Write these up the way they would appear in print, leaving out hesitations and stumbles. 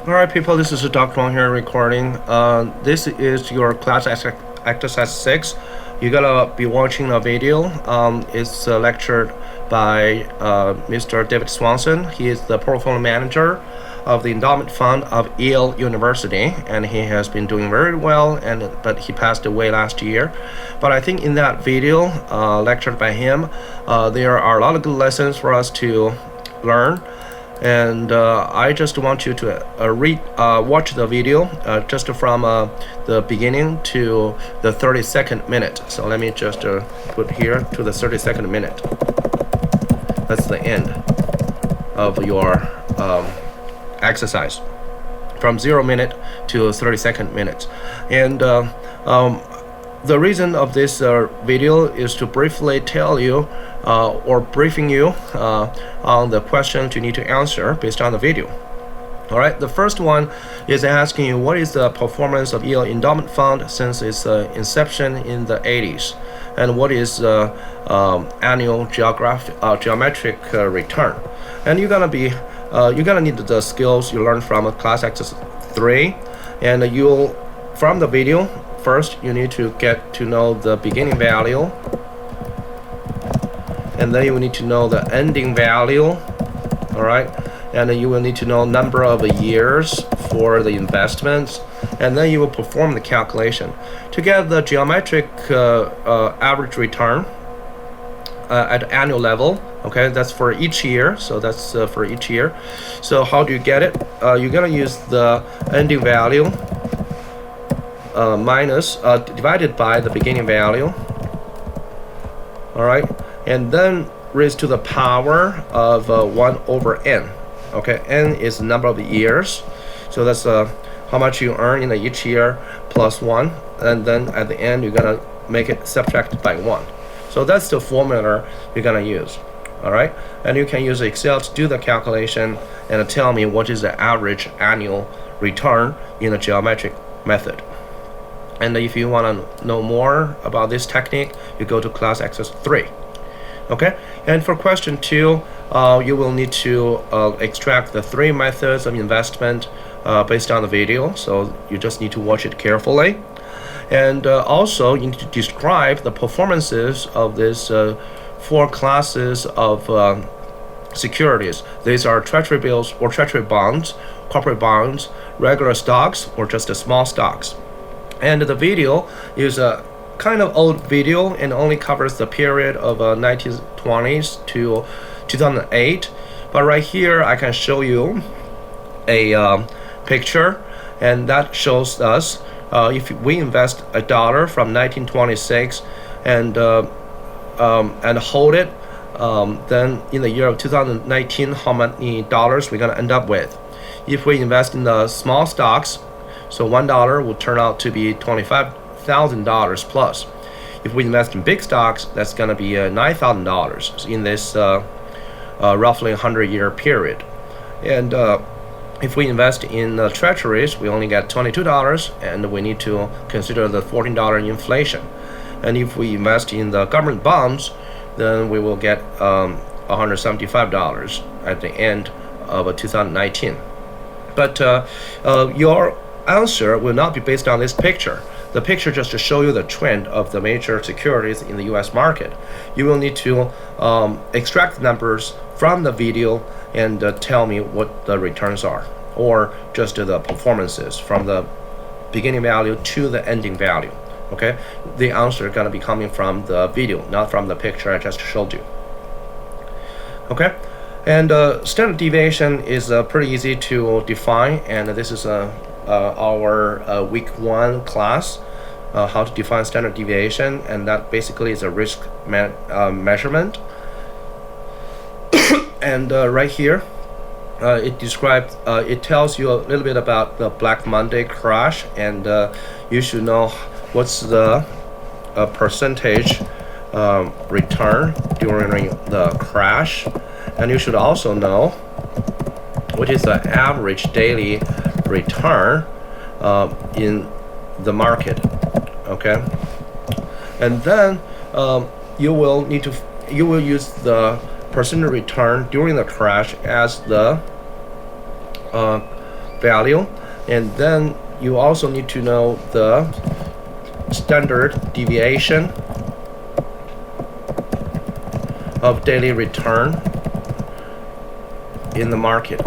All right, people, this is Dr. Wang here recording. This is your class exercise 6. You're gonna be watching a video. It's lectured by Mr. David Swanson. He is the portfolio manager of the endowment fund of Yale University, and he has been doing very well. But he passed away last year. But I think in that video lectured by him, there are a lot of good lessons for us to learn. And I just want you to watch the video just from the beginning to the 32nd minute. So let me just put here to the 32nd minute. That's the end of your exercise, from 0 minute to 32nd minute. And the reason of this video is to briefly tell you or briefing you on the questions you need to answer based on the video. All right, the first one is asking you what is the performance of Yale Endowment Fund since its inception in the 80s, and what is annual geometric return. And you're gonna need the skills you learned from class exercise 3, and from the video. First, you need to get to know the beginning value, and then you will need to know the ending value. All right, and then you will need to know number of years for the investments, and then you will perform the calculation to get the geometric average return at annual level. Okay, that's for each year. So that's for each year. So how do you get it? You're gonna use the ending value divided by the beginning value. All right, and then raised to the power of 1 over n. Okay, n is the number of years, so that's how much you earn in each year plus 1, and then at the end you're gonna make it subtracted by 1. So that's the formula you're gonna use. All right, and you can use Excel to do the calculation and tell me what is the average annual return in the geometric method. And if you want to know more about this technique, you go to class exercise 3. Okay, and for question 2, you will need to extract the 3 methods of investment based on the video. So you just need to watch it carefully. And also, you need to describe the performances of these 4 classes of securities. These are treasury bills or treasury bonds, corporate bonds, regular stocks, or just small stocks. And the video is a kind of old video and only covers the period of 1920s to 2008. But right here, I can show you a picture, and that shows us if we invest $1 from 1926 and hold it, then in the year of 2019, how many dollars we're gonna end up with? If we invest in the small stocks, so $1 will turn out to be $25,000 plus. If we invest in big stocks, that's going to be $9,000 in this roughly 100-year period. And if we invest in treasuries, we only get $22, and we need to consider the $14 inflation. And if we invest in the government bonds, then we will get $175 at the end of 2019. But your answer will not be based on this picture. The picture just to show you the trend of the major securities in the US market. You will need to extract the numbers from the video and tell me what the returns are, or just the performances from the beginning value to the ending value. Okay, the answer is going to be coming from the video, not from the picture I just showed you. Okay, and standard deviation is pretty easy to define, and this is our week 1 class, how to define standard deviation, and that basically is a risk measurement. And right here, it tells you a little bit about the Black Monday crash, and you should know what's the percentage return during the crash, and you should also know what is the average daily return in the market. Okay, and then you will use the percentage return during the crash as the value, and then you also need to know the standard deviation of daily return in the market.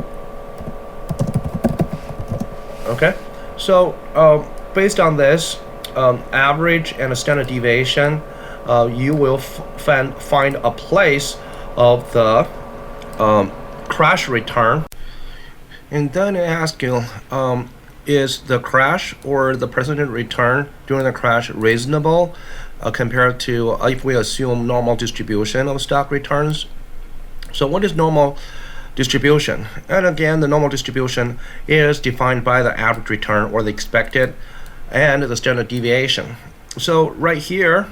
Okay, so based on this average and standard deviation, you will find a place of the crash return, and then I ask you, is the crash or the percentage return during the crash reasonable compared to if we assume normal distribution of stock returns? So what is normal distribution? And again, the normal distribution is defined by the average return or the expected and the standard deviation. So right here,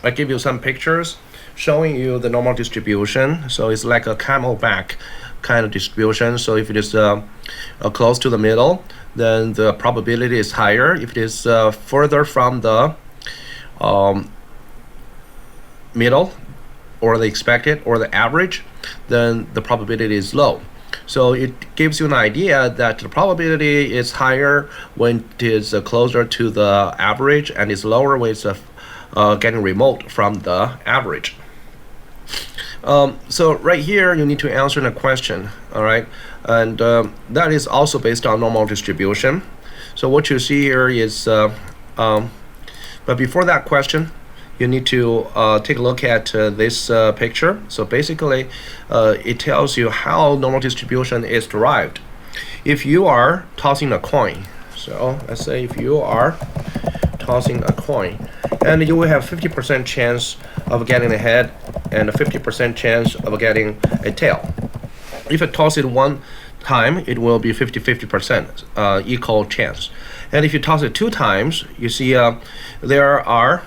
I give you some pictures showing you the normal distribution. So it's like a camelback kind of distribution. So if it is close to the middle, then the probability is higher. If it is further from the middle or the expected or the average, then the probability is low. So it gives you an idea that the probability is higher when it is closer to the average and is lower when it's getting remote from the average. So right here you need to answer the question, all right, and that is also based on normal distribution. So what you see here is but before that question, you need to take a look at this picture. So basically it tells you how normal distribution is derived. If you are tossing a coin, so let's say if you are tossing a coin, and you will have 50% chance of getting a head and a 50% chance of getting a tail. If you toss it one time, it will be 50-50% equal chance. And if you toss it two times, you see there are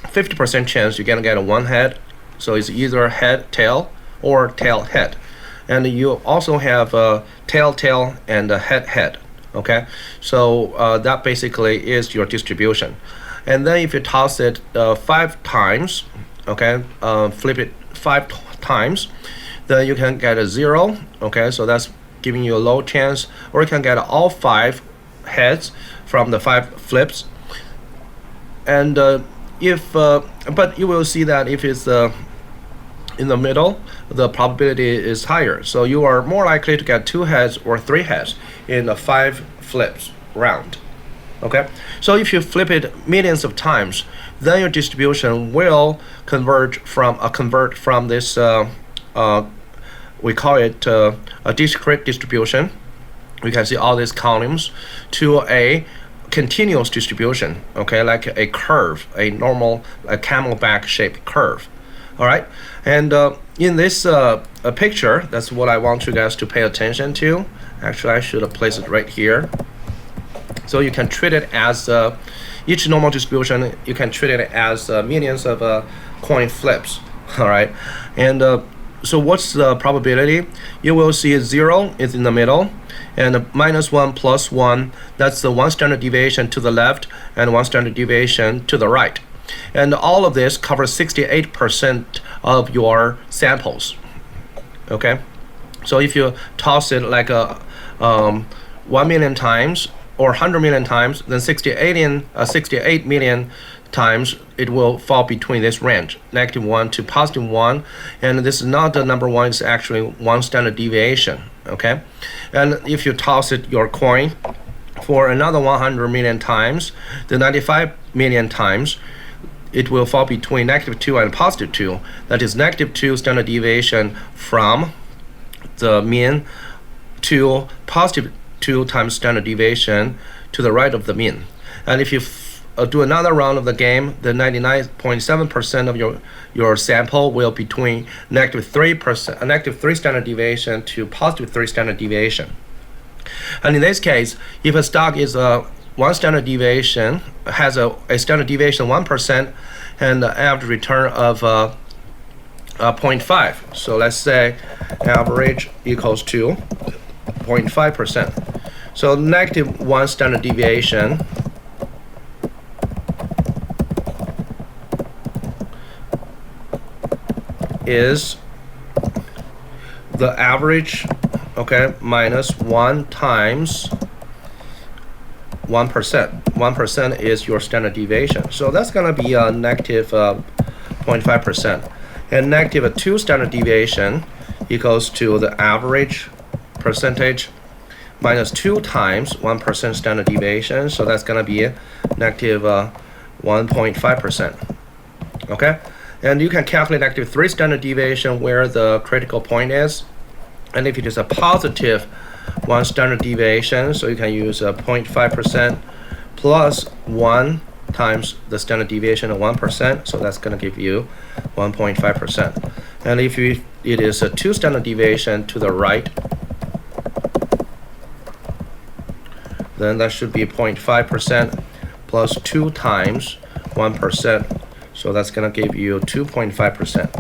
50% chance you're gonna get a one head, so it's either head tail or tail head, and you also have a tail and a head. Okay, so that basically is your distribution. And then if you toss it 5 times, okay, flip it 5 times, then you can get a 0. Okay, so that's giving you a low chance, or you can get all 5 heads from the 5 flips. And but you will see that if it's in the middle, the probability is higher. So you are more likely to get 2 heads or 3 heads in the 5 flips round. Okay, so if you flip it millions of times, then your distribution will convert from this we call it a discrete distribution. We can see all these columns to a continuous distribution, okay, like a curve, a normal, a camelback shaped curve. All right, and in this picture, that's what I want you guys to pay attention to. Actually, I should have placed it right here. So you can treat it as each normal distribution, you can treat it as millions of coin flips. All right, and so what's the probability? You will see 0 is in the middle, and -1 plus 1, that's the 1 standard deviation to the left and 1 standard deviation to the right. And all of this covers 68% of your samples. Okay, so if you toss it like 1 million times or 100 million times, then 68 million times it will fall between this range, -1 to +1, and this is not the number 1, it's actually 1 standard deviation. Okay, and if you toss it your coin for another 100 million times, the 95 million times, it will fall between -2 and +2. That is -2 standard deviation from the mean to +2 times standard deviation to the right of the mean. And if you do another round of the game, the 99.7% of your sample will be between -3 standard deviation to +3 standard deviation. And in this case, if a stock is 1 standard deviation, has a standard deviation 1% and the average return of 0.5. So let's say average equals to 0.5%. So -1 standard deviation is the average okay, minus 1 times 1%. 1% is your standard deviation. So that's going to be a negative 0.5%. And negative 2 standard deviation equals to the average percentage minus 2 times 1% standard deviation. So that's going to be negative 1.5%. Okay? And you can calculate negative 3 standard deviation where the critical point is. And if it is a positive 1 standard deviation, so you can use 0.5% plus 1 times the standard deviation of 1%, so that's going to give you 1.5%. And if it is a 2 standard deviation to the right, then that should be 0.5% plus 2 times 1%, so that's going to give you 2.5%.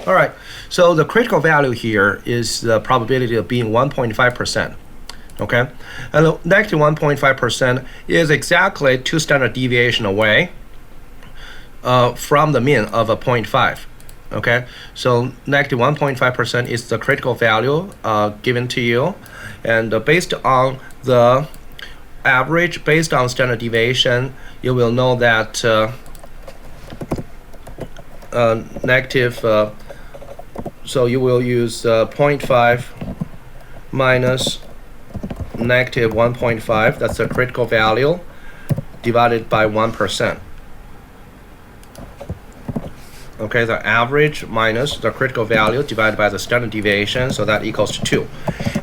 All right, so the critical value here is the probability of being 1.5%. Okay, and negative 1.5% is exactly 2 standard deviation away from the mean of a 0.5. Okay, so negative 1.5% is the critical value given to you, and based on the average, based on standard deviation, you will know that so you will use 0.5 minus negative 1.5, that's the critical value, divided by 1%. Okay, the average minus the critical value divided by the standard deviation, so that equals to 2.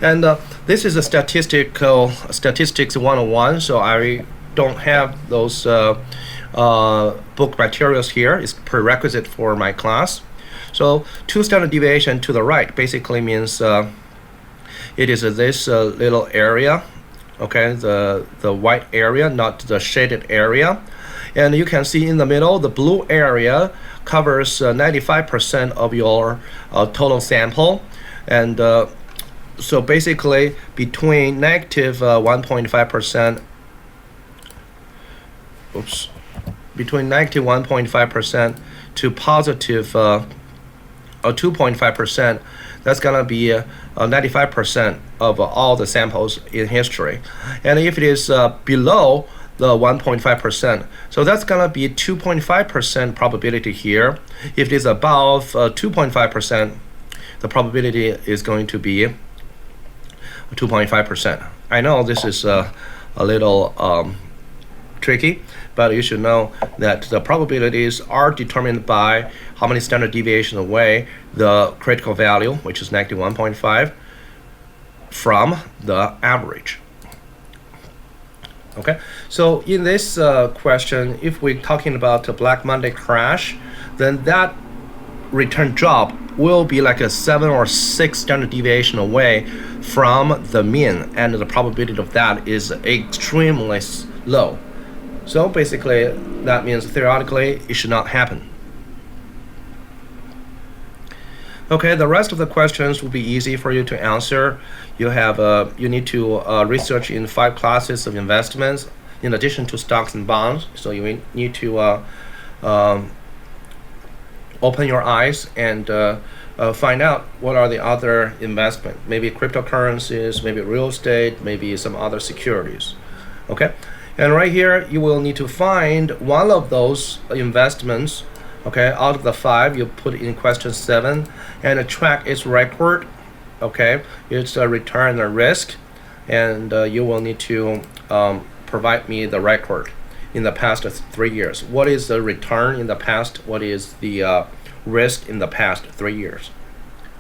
And this is a statistics 101, so I don't have those book materials here. It's prerequisite for my class. So 2 standard deviation to the right basically means it is this little area, okay, the white area, not the shaded area. And you can see in the middle, the blue area covers 95% of your total sample. And so basically between negative 1.5%, between negative 1.5% to positive 2.5%, that's going to be 95% of all the samples in history. And if it is below the 1.5%, so that's going to be 2.5% probability here. If it is above 2.5%, the probability is going to be 2.5%. I know this is a little tricky, but you should know that the probabilities are determined by how many standard deviations away the critical value, which is negative 1.5, from the average. Okay, so in this question, if we're talking about a Black Monday crash, then that return job will be like a 7 or 6 standard deviation away from the mean, and the probability of that is extremely low. So basically, that means theoretically it should not happen. Okay, the rest of the questions will be easy for you to answer. You have you need to research in 5 classes of investments in addition to stocks and bonds. So you need to open your eyes and find out what are the other investment, maybe cryptocurrencies, maybe real estate, maybe some other securities. Okay, and right here you will need to find one of those investments. Okay, out of the 5, you put in question 7 and track its record. Okay, it's a return and risk, and you will need to provide me the record in the past 3 years. What is the return in the past? What is the risk in the past 3 years?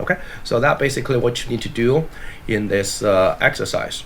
Okay, so that basically what you need to do in this exercise.